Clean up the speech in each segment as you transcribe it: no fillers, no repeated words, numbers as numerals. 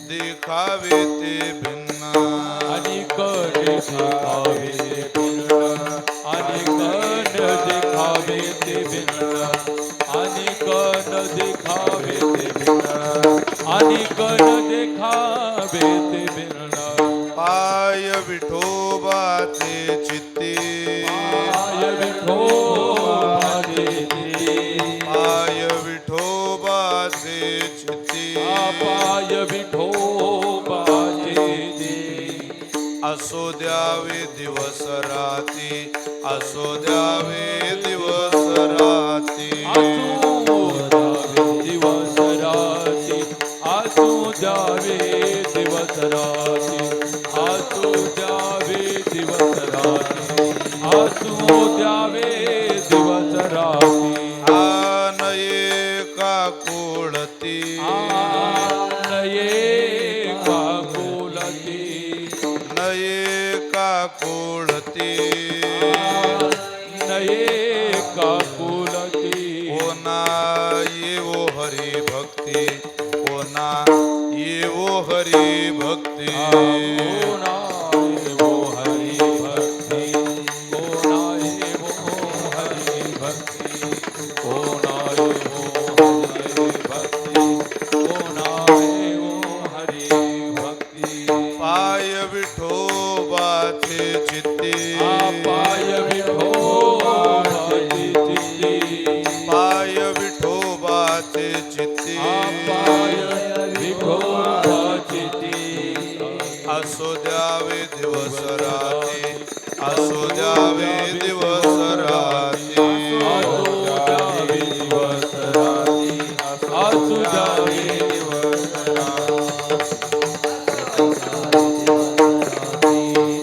दिखावे ते भिन्न अनेक दिखावे ते भिन्न अनेक दिखावे ते भिन्न अनेक दिखावे ते भिन्न अनेक दिखावे ते भिन्न पाय विठोबाचे चित्ती पाय विठोबाचे चित्ती पाय विठोबाचे चित्ती पाय विठोबाचे चित्ती असो द्यावे दिवस राती असो द्यावे दिवस राती दिवस राती आसू द्यावे दिवस राती आसू द्यावे दिवस राती आसू द्यावे दिवस राती नये का कोळती नये का कोलती नये का कोळती नये का कोलती ओ ना येवो हरी भक्ती ओ ना येवो हरी भक्ती वो हरि भक्ति कोनाए वो हरि भक्ति कोनाए वो हरि भक्ति कोनाए वो हरि भक्ति पाय विठोबाचे चित्ती पाय विठोबाची चित्ती पाय विठोबाचे चित्ती पाय विठोबाची चित्ती असो द्यावे दिवस राती असो द्यावे दिवस राती आसू द्यावे दिवस राती आसू द्यावे दिवस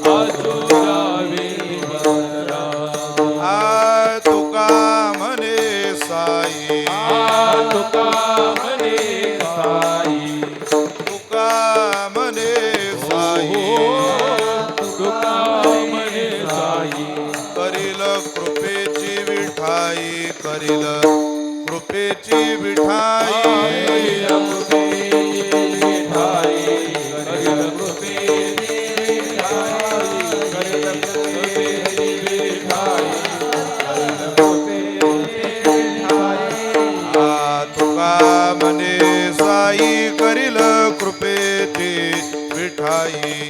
आसू द्यावे दिवस आ तुका म्हणे साई तुका म्हणे साई तुका म्हणे साई तुका म्हणे साई करील कृपेची विठाई करील कृपेची विठाई तुका म्हणे साई करील कृपेची विठाई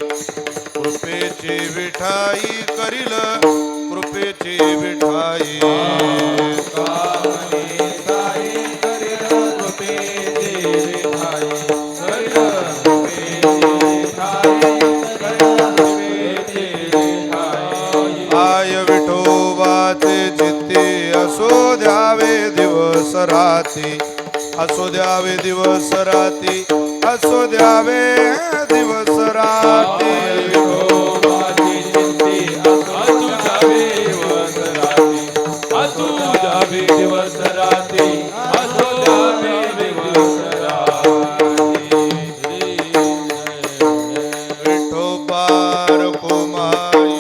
कृपेची विठाई करील कृपेची विठाई पाय विठोबाचे चित्ती असो द्यावे दिवस राती असो द्यावे दिवस राती असो द्यावे दिवस राती दिवस राती असो द्यावे दिवस विठोबार कुमाई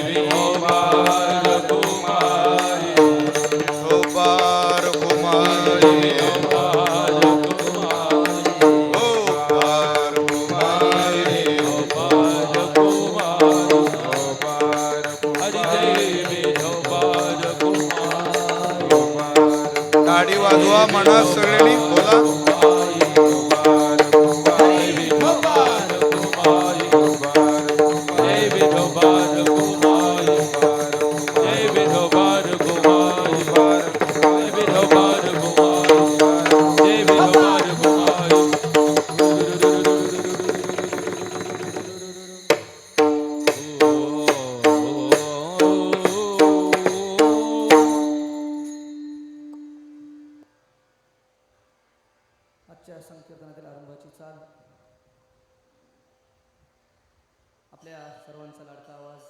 विठोबार कुमारी विठोबार कुमाई गोपार कुमाई गाडी वाजवा म्हणा सगळ्यांनी बोला आजच्या संकीर्तनातील आरंभाची चाल आपल्या सर्वांचा लाडका आवाज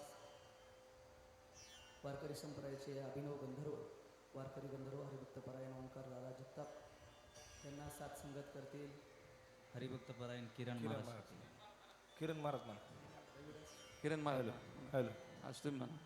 वारकरी संप्रदायाचे अभिनव गंधर्व वारकरी गंधर्व हरिभक्तपरायण ओंकार दादा जगताप यांना साथ संगत करतील हरिभक्तपरायण किरण महाराज किरण महाराज किरण महाराज हॅलो आज तुम्ही म्हणा